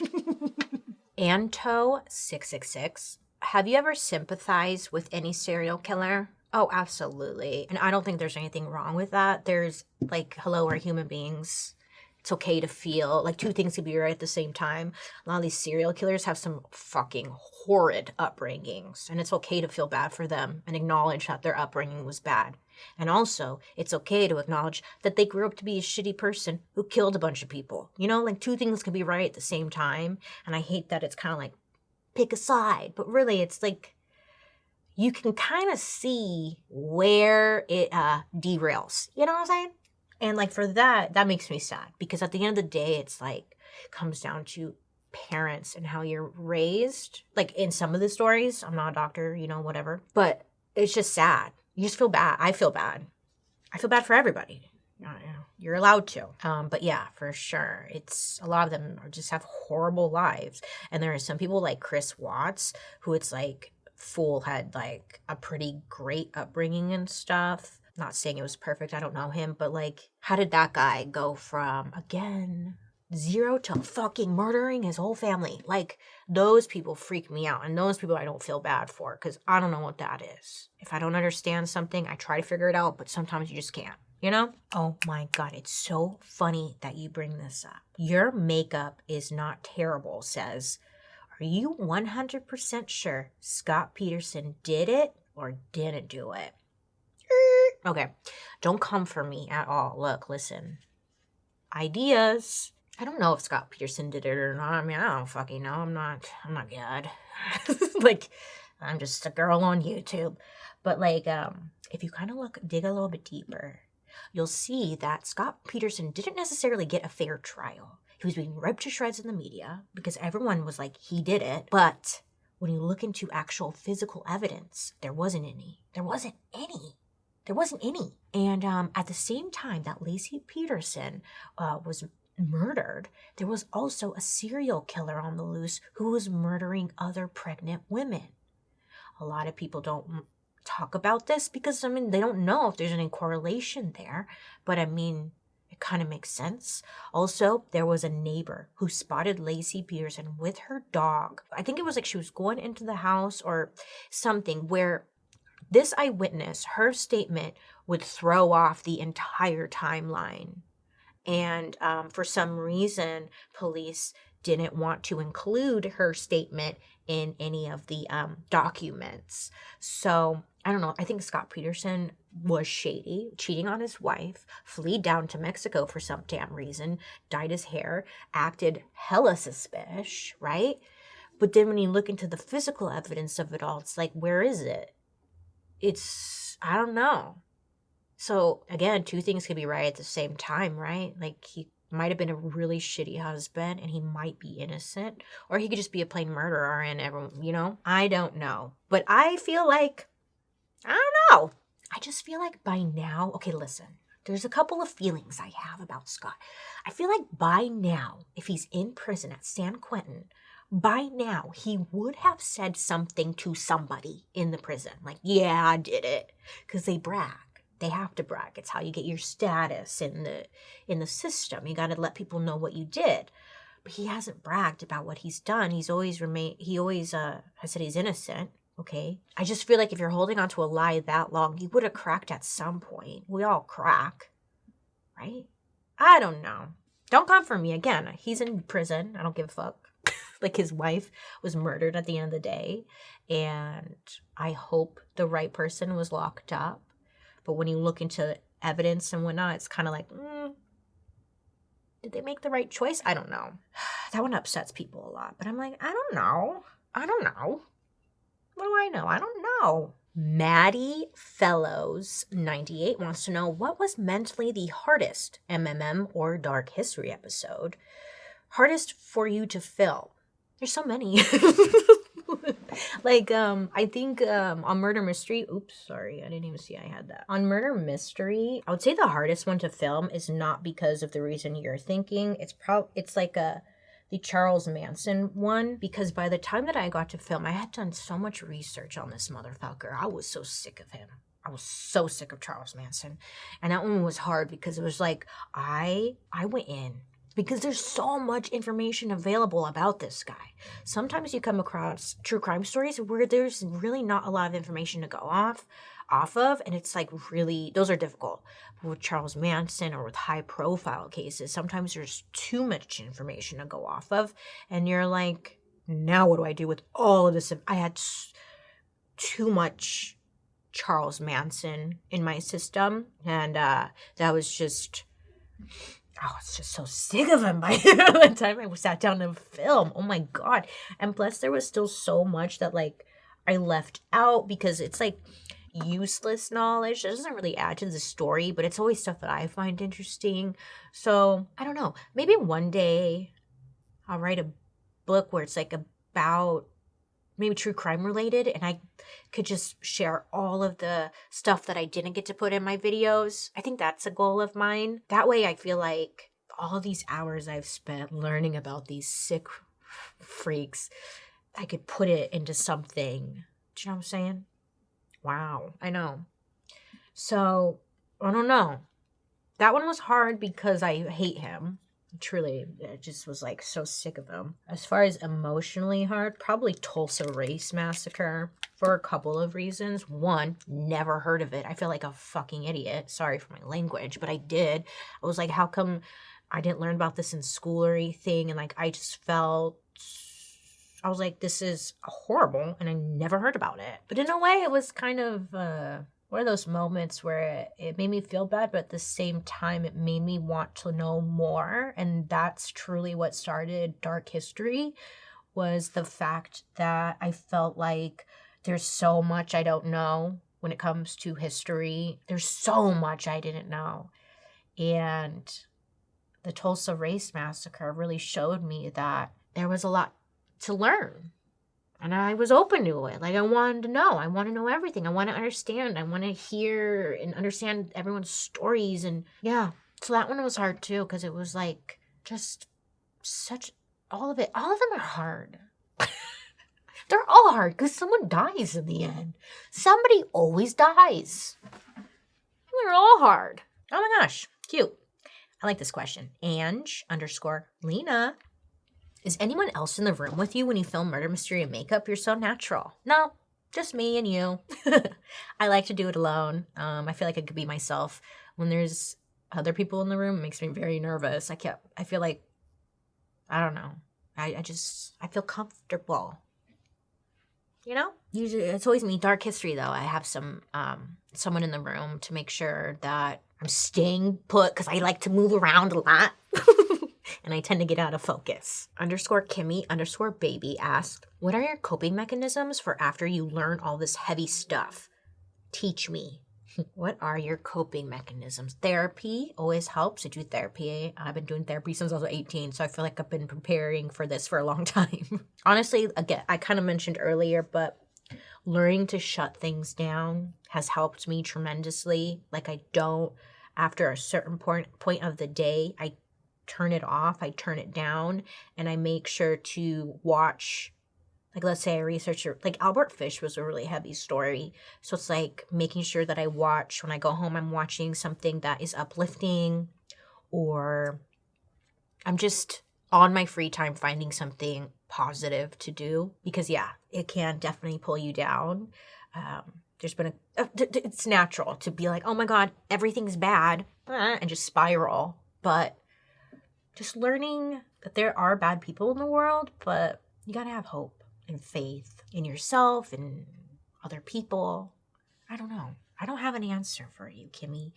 Anto666. Have you ever sympathized with any serial killer? Oh, absolutely. And I don't think there's anything wrong with that. There's like, hello, we're human beings. It's okay to feel like two things can be right at the same time. A lot of these serial killers have some fucking horrid upbringings, and it's okay to feel bad for them and acknowledge that their upbringing was bad. And also, it's okay to acknowledge that they grew up to be a shitty person who killed a bunch of people. You know, like two things can be right at the same time. And I hate that it's kind of like pick a side, but really it's like you can kind of see where it derails. You know what I'm saying? And like for that makes me sad because at the end of the day, it's like comes down to parents and how you're raised. Like in some of the stories, I'm not a doctor, you know, whatever, but it's just sad. You just feel bad. I feel bad. I feel bad for everybody. You're allowed to. But yeah, for sure. It's a lot of them just have horrible lives. And there are some people like Chris Watts who it's like fool had like a pretty great upbringing and stuff. Not saying it was perfect. I don't know him, but like, how did that guy go from, again, 0 to fucking murdering his whole family? Like, those people freak me out, and those people I don't feel bad for, because I don't know what that is. If I don't understand something, I try to figure it out, but sometimes you just can't, you know? Oh my God, it's so funny that you bring this up. Your makeup is not terrible, says, are you 100% sure Scott Peterson did it or didn't do it? Okay, don't come for me at all. Look, listen. Ideas. I don't know if Scott Peterson did it or not. I mean, I don't fucking know. I'm not good. Like, I'm just a girl on YouTube. But like, if you kind of dig a little bit deeper, you'll see that Scott Peterson didn't necessarily get a fair trial. He was being ripped to shreds in the media because everyone was like, he did it. But when you look into actual physical evidence, there wasn't any. There wasn't any. And at the same time that Laci Peterson was murdered, there was also a serial killer on the loose who was murdering other pregnant women. A lot of people don't talk about this because, I mean, they don't know if there's any correlation there. But, I mean, it kind of makes sense. Also, there was a neighbor who spotted Laci Peterson with her dog. I think it was like she was going into the house or something where this eyewitness, her statement would throw off the entire timeline. And for some reason, police didn't want to include her statement in any of the documents. So, I don't know. I think Scott Peterson was shady, cheating on his wife, fled down to Mexico for some damn reason, dyed his hair, acted hella suspicious, right? But then when you look into the physical evidence of it all, it's like, where is it? I don't know. So again, two things could be right at the same time, right? Like he might have been a really shitty husband and he might be innocent, or he could just be a plain murderer and everyone, you know, I don't know. But I feel like, I don't know. I just feel like by now, okay, listen, there's a couple of feelings I have about Scott. I feel like by now, if he's in prison at San Quentin, by now, he would have said something to somebody in the prison. Like, yeah, I did it. Because they brag. They have to brag. It's how you get your status in the system. You got to let people know what you did. But he hasn't bragged about what he's done. He always has said he's innocent. Okay? I just feel like if you're holding on to a lie that long, you would have cracked at some point. We all crack. Right? I don't know. Don't come for me again. He's in prison. I don't give a fuck. Like his wife was murdered at the end of the day. And I hope the right person was locked up. But when you look into evidence and whatnot, it's kind of like, did they make the right choice? I don't know. That one upsets people a lot. But I'm like, I don't know. What do I know? I don't know. Maddie Fellows 98 wants to know, what was mentally the hardest MMM or dark history episode? Hardest for you to fill? There's so many. Like, I think on Murder Mystery, oops, sorry, I didn't even see I had that. On Murder Mystery, I would say the hardest one to film is not because of the reason you're thinking. It's like the Charles Manson one, because by the time that I got to film, I had done so much research on this motherfucker. I was so sick of him. I was so sick of Charles Manson. And that one was hard because it was like, I went in. Because there's so much information available about this guy. Sometimes you come across true crime stories where there's really not a lot of information to go off of, and it's like really, those are difficult. But with Charles Manson or with high profile cases, sometimes there's too much information to go off of, and you're like, now what do I do with all of this? I had too much Charles Manson in my system, and that was just... I was just so sick of him by the time I sat down to film. Oh my God. And plus there was still so much that like I left out because it's like useless knowledge. It doesn't really add to the story, but it's always stuff that I find interesting. So I don't know. Maybe one day I'll write a book where it's like about maybe true crime related, and I could just share all of the stuff that I didn't get to put in my videos. I think that's a goal of mine. That way I feel like all these hours I've spent learning about these sick freaks, I could put it into something. Do you know what I'm saying? Wow, I know. So, I don't know. That one was hard because I hate him. Truly, I just was like so sick of him. As far as emotionally hard, probably Tulsa Race Massacre for a couple of reasons. One, never heard of it. I feel like a fucking idiot. Sorry for my language, but I did. I was like, how come I didn't learn about this in school or anything? And like, I was like, this is horrible, and I never heard about it. But in a way, it was kind of one of those moments where it made me feel bad, but at the same time, it made me want to know more. And that's truly what started Dark History, was the fact that I felt like there's so much I don't know when it comes to history. There's so much I didn't know. And the Tulsa Race Massacre really showed me that there was a lot to learn. And I was open to it. Like, I wanted to know. I want to know everything. I want to understand. I want to hear and understand everyone's stories. And yeah, so that one was hard too, because it was like just such, all of it. All of them are hard. They're all hard because someone dies in the end. Somebody always dies. They're all hard. Oh my gosh, cute. I like this question. Ange_Lena. Is anyone else in the room with you when you film Murder Mystery and Makeup? You're so natural. No, just me and you. I like to do it alone. I feel like I could be myself. When there's other people in the room, it makes me very nervous. I feel like, I don't know. I feel comfortable. You know? Usually, it's always me. Dark History, though. I have someone in the room to make sure that I'm staying put, because I like to move around a lot. And I tend to get out of focus. _Kimmy_baby asked, what are your coping mechanisms for after you learn all this heavy stuff? Teach me. What are your coping mechanisms? Therapy always helps. I do therapy. I've been doing therapy since I was 18, so I feel like I've been preparing for this for a long time. Honestly, again, I kind of mentioned earlier, but learning to shut things down has helped me tremendously. Like, after a certain point of the day, I turn it off, I turn it down, and I make sure to watch, like, let's say I research, like Albert Fish was a really heavy story. So it's like making sure that I watch, when I go home, I'm watching something that is uplifting, or I'm just on my free time finding something positive to do, because yeah, it can definitely pull you down. There's been it's natural to be like, oh my God, everything's bad, and just spiral. But just learning that there are bad people in the world, but You gotta have hope and faith in yourself and other people. I don't know. I don't have an answer for you, Kimmy.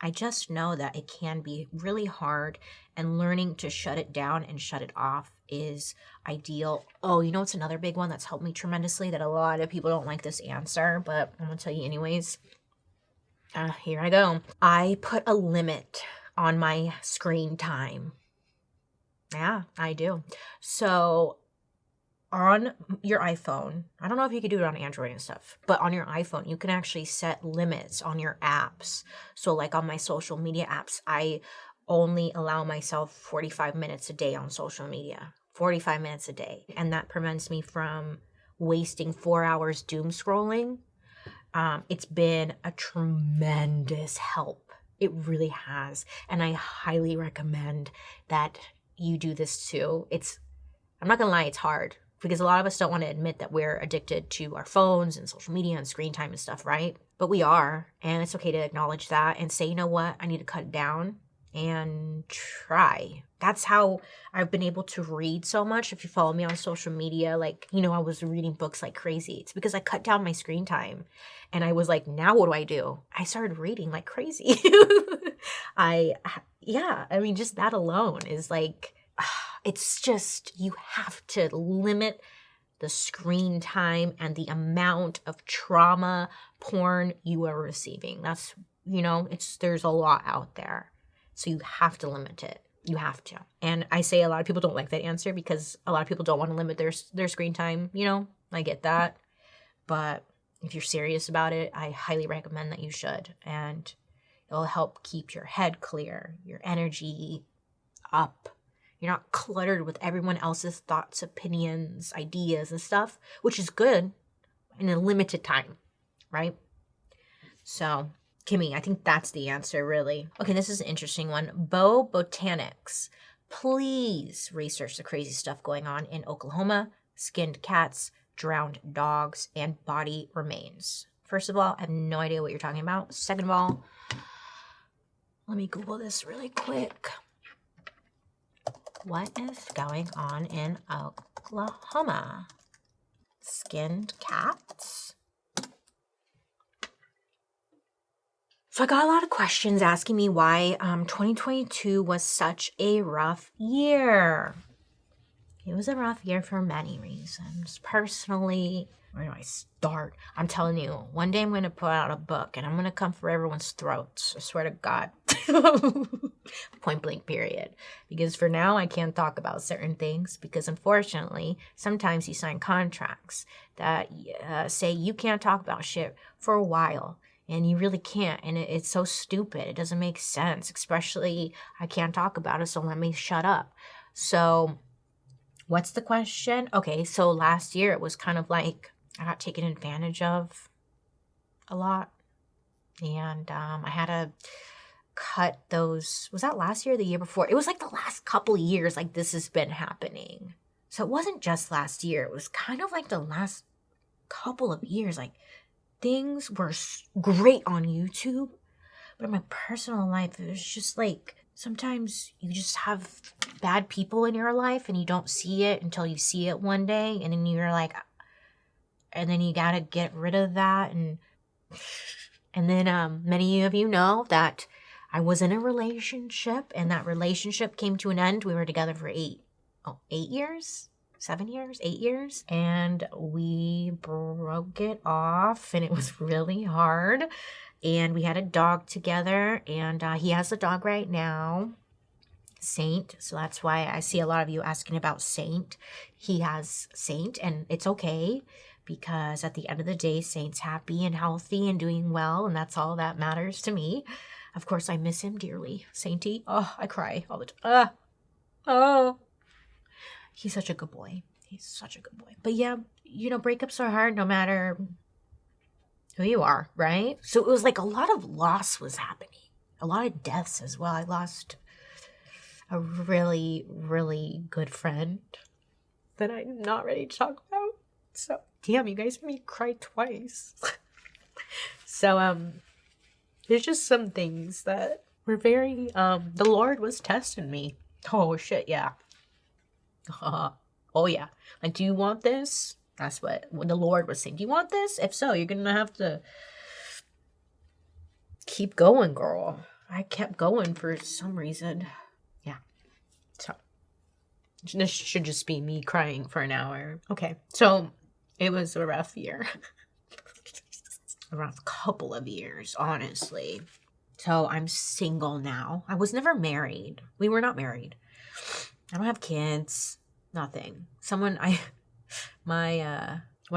I just know that it can be really hard, and learning to shut it down and shut it off is ideal. Oh, you know what's another big one that's helped me tremendously that a lot of people don't like this answer, but I'm going to tell you anyways. Here I go. I put a limit on my screen time. Yeah, I do. So on your iPhone, I don't know if you could do it on Android and stuff, but on your iPhone, you can actually set limits on your apps. So like on my social media apps, I only allow myself 45 minutes a day on social media, 45 minutes a day. And that prevents me from wasting 4 hours doom scrolling. It's been a tremendous help. It really has. And I highly recommend that you do this too. I'm not gonna lie, it's hard because a lot of us don't want to admit that we're addicted to our phones and social media and screen time and stuff, right? But we are, and it's okay to acknowledge that and say, you know what, I need to cut it down and try. That's how I've been able to read so much. If you follow me on social media, like, you know, I was reading books like crazy. It's because I cut down my screen time and I was like, now what do? I started reading like crazy. I mean, just that alone is like, it's just, you have to limit the screen time and the amount of trauma porn you are receiving. That's, you know, there's a lot out there. So you have to limit it. You have to. And I say a lot of people don't like that answer because a lot of people don't want to limit their screen time. You know, I get that. But if you're serious about it, I highly recommend that you should. And it'll help keep your head clear, your energy up. You're not cluttered with everyone else's thoughts, opinions, ideas, and stuff, which is good in a limited time, right? So, Kimmy, I think that's the answer, really. Okay, this is an interesting one. Botanics. Please research the crazy stuff going on in Oklahoma. Skinned cats, drowned dogs, and body remains. First of all, I have no idea what you're talking about. Second of all, let me Google this really quick. What is going on in Oklahoma? Skinned cats? So I got a lot of questions asking me why 2022 was such a rough year. It was a rough year for many reasons. Personally, where do I start? I'm telling you, one day I'm going to put out a book and I'm going to come for everyone's throats. I swear to God. Point blank period. Because for now, I can't talk about certain things because unfortunately, sometimes you sign contracts that say you can't talk about shit for a while. And you really can't. And it's so stupid. It doesn't make sense. Especially, I can't talk about it, so let me shut up. So, what's the question? Okay, so last year it was kind of like I got taken advantage of a lot. And I had to cut those. Was that last year or the year before? It was like the last couple of years like this has been happening. So it wasn't just last year. It was kind of like the last couple of years. Like things were great on YouTube, but in my personal life, it was just like sometimes you just have bad people in your life and you don't see it until you see it one day. And then you're like, and then you got to get rid of that. And then many of you know that I was in a relationship and that relationship came to an end. We were together for 8 years, 7 years, 8 years. And we broke it off and it was really hard. And we had a dog together and he has a dog right now, Saint. So that's why I see a lot of you asking about Saint. He has Saint and it's okay because at the end of the day, Saint's happy and healthy and doing well. And that's all that matters to me. Of course, I miss him dearly. Sainty, oh, I cry all the time. He's such a good boy. He's such a good boy. But yeah, you know, breakups are hard no matter who you are, right? So it was like a lot of loss was happening. A lot of deaths as well. I lost a really, really good friend that I'm not ready to talk about. So, damn, you guys made me cry twice. So, there's just some things that were very, the Lord was testing me. Oh, shit, yeah. Oh yeah. Like, do you want this? That's what the Lord was saying. Do you want this? If so, you're going to have to keep going, girl. I kept going for some reason. Yeah. So this should just be me crying for an hour. Okay. So it was a rough year. A rough couple of years, honestly. So I'm single now. I was never married. We were not married. I don't have kids. Nothing. One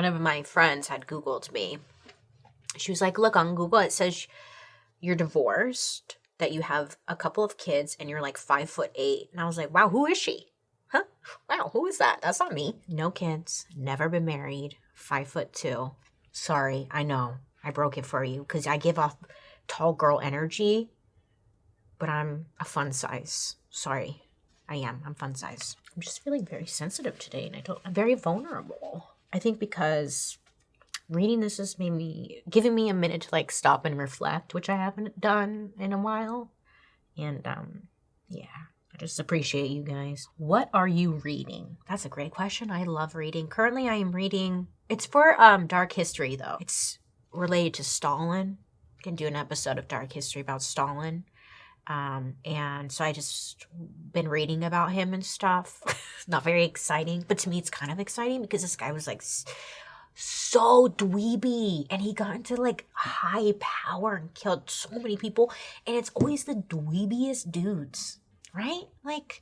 of my friends had Googled me. She was like, look, on Google, it says you're divorced, that you have a couple of kids, and you're like 5'8". And I was like, wow, who is she? Huh? Wow, who is that? That's not me. No kids, never been married, 5'2". Sorry, I know. I broke it for you because I give off tall girl energy, but I'm a fun size. Sorry, I am. I'm fun size. I'm just feeling very sensitive today, and I'm very vulnerable. I think because reading this has giving me a minute to like stop and reflect, which I haven't done in a while. And yeah, I just appreciate you guys. What are you reading? That's a great question. I love reading. Currently, I am reading. It's for dark history though. It's related to Stalin. I can do an episode of dark history about Stalin. And so I just been reading about him and stuff. Not very exciting, but to me it's kind of exciting because this guy was like so dweeby and he got into like high power and killed so many people, and it's always the dweebiest dudes, right? Like,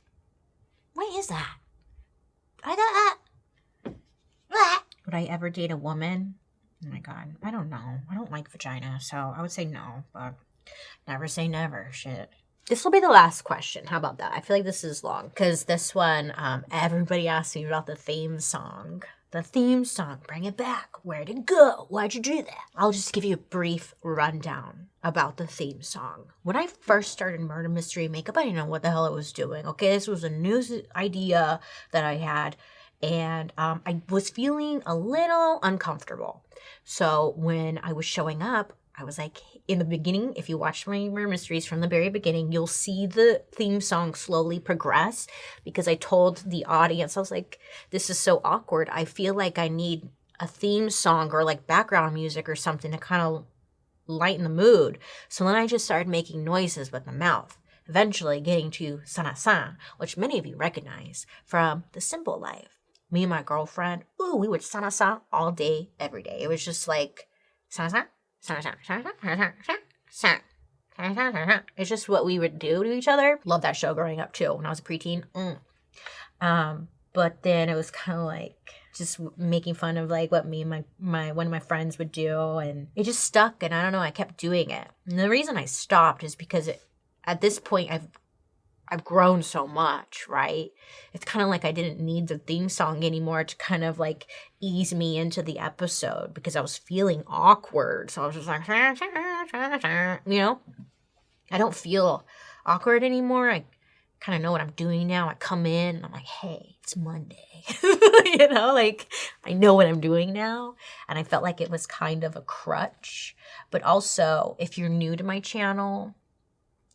what is that? Would I ever date a woman? Oh my God, I don't know. I don't like vagina, so I would say no, but never say never. Shit. This will be the last question. How about that? I feel like this is long because this one, everybody asked me about the theme song. The theme song, bring it back. Where'd it go? Why'd you do that? I'll just give you a brief rundown about the theme song. When I first started Murder Mystery Makeup, I didn't know what the hell it was doing. Okay, this was a new idea that I had, and I was feeling a little uncomfortable. So when I was showing up, I was like, in the beginning, if you watch my murder mysteries from the very beginning, you'll see the theme song slowly progress because I told the audience, I was like, this is so awkward. I feel like I need a theme song or like background music or something to kind of lighten the mood. So then I just started making noises with my mouth, eventually getting to sana-san, which many of you recognize from The Simple Life. Me and my girlfriend, we would sana-san all day, every day. It was just like, sana-san. It's just what we would do to each other. Love that show growing up too when I was a preteen. But then it was kind of like just making fun of like what me and my one of my friends would do, and it just stuck, and I don't know, I kept doing it. And the reason I stopped is because at this point I've grown so much, right? It's kind of like I didn't need the theme song anymore to kind of like ease me into the episode because I was feeling awkward. So I was just like, you know, I don't feel awkward anymore. I kind of know what I'm doing now. I come in and I'm like, hey, it's Monday. You know, like I know what I'm doing now. And I felt like it was kind of a crutch. But also, if you're new to my channel,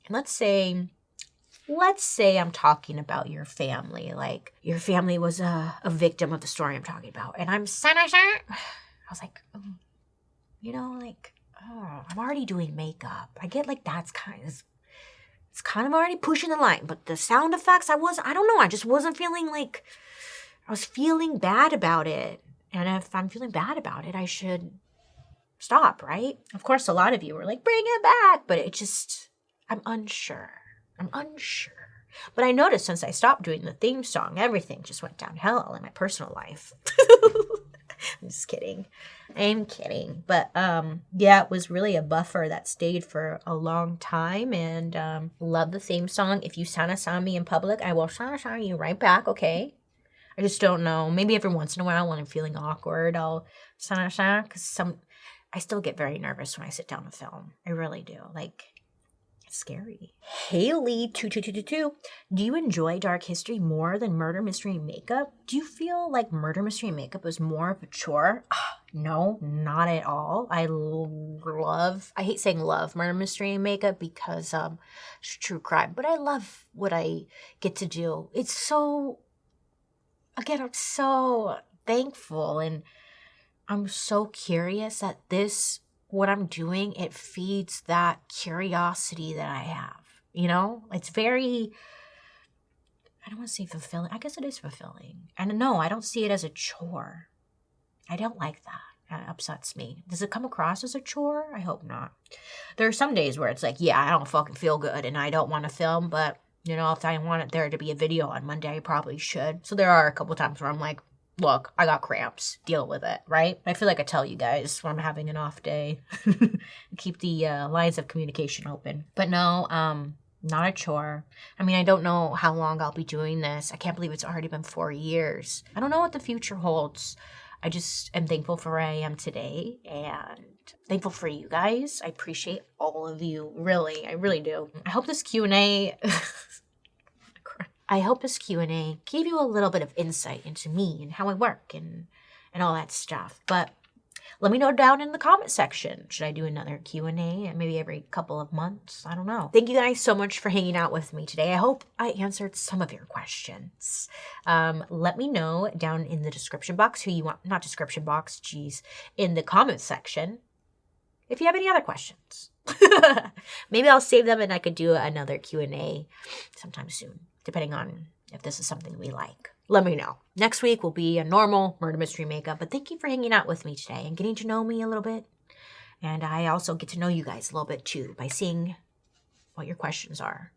let's say I'm talking about your family, like your family was a victim of the story I'm talking about, and I was like, you know, like, I'm already doing makeup. I get like it's kind of already pushing the line, but the sound effects, I don't know, I just wasn't feeling like, I was feeling bad about it, and if I'm feeling bad about it, I should stop, right? Of course, a lot of you were like, bring it back, but I'm unsure. But I noticed since I stopped doing the theme song, everything just went downhill in my personal life. I'm just kidding. I'm kidding. But yeah, it was really a buffer that stayed for a long time, and love the theme song. If you sana-san me in public, I will sana-san you right back, okay? I just don't know. Maybe every once in a while when I'm feeling awkward, I'll sana-san, because I still get very nervous when I sit down to film. I really do. Like, scary. Haley 2222, do you enjoy dark history more than murder mystery makeup? Do you feel like murder mystery makeup was more of a chore? No, not at all. I hate saying love murder mystery makeup because it's true crime, but I love what I get to do. It's so again, I'm so thankful and I'm so curious that what I'm doing, it feeds that curiosity that I have. You know, it's very, I don't want to say fulfilling. I guess it is fulfilling. And no, I don't see it as a chore. I don't like that. That upsets me. Does it come across as a chore? I hope not. There are some days where it's like, yeah, I don't fucking feel good and I don't want to film, but you know, if I wanted there to be a video on Monday, I probably should. So there are a couple times where I'm like, look, I got cramps. Deal with it, right? I feel like I tell you guys when I'm having an off day. Keep the lines of communication open. But no, not a chore. I mean, I don't know how long I'll be doing this. I can't believe it's already been 4 years. I don't know what the future holds. I just am thankful for where I am today and thankful for you guys. I appreciate all of you. Really, I really do. I hope this Q&A... I hope this Q&A gave you a little bit of insight into me and how I work and all that stuff. But let me know down in the comment section. Should I do another Q&A maybe every couple of months? I don't know. Thank you guys so much for hanging out with me today. I hope I answered some of your questions. Let me know down in the description box who you want, not description box, geez, in the comment section if you have any other questions. Maybe I'll save them and I could do another Q&A sometime soon, depending on if this is something we like. Let me know. Next week will be a normal murder mystery makeup, but thank you for hanging out with me today and getting to know me a little bit. And I also get to know you guys a little bit too by seeing what your questions are.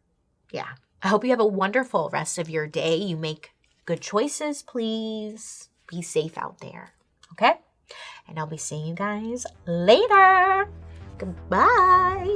Yeah. I hope you have a wonderful rest of your day. You make good choices, please. Be safe out there. Okay? And I'll be seeing you guys later. Goodbye.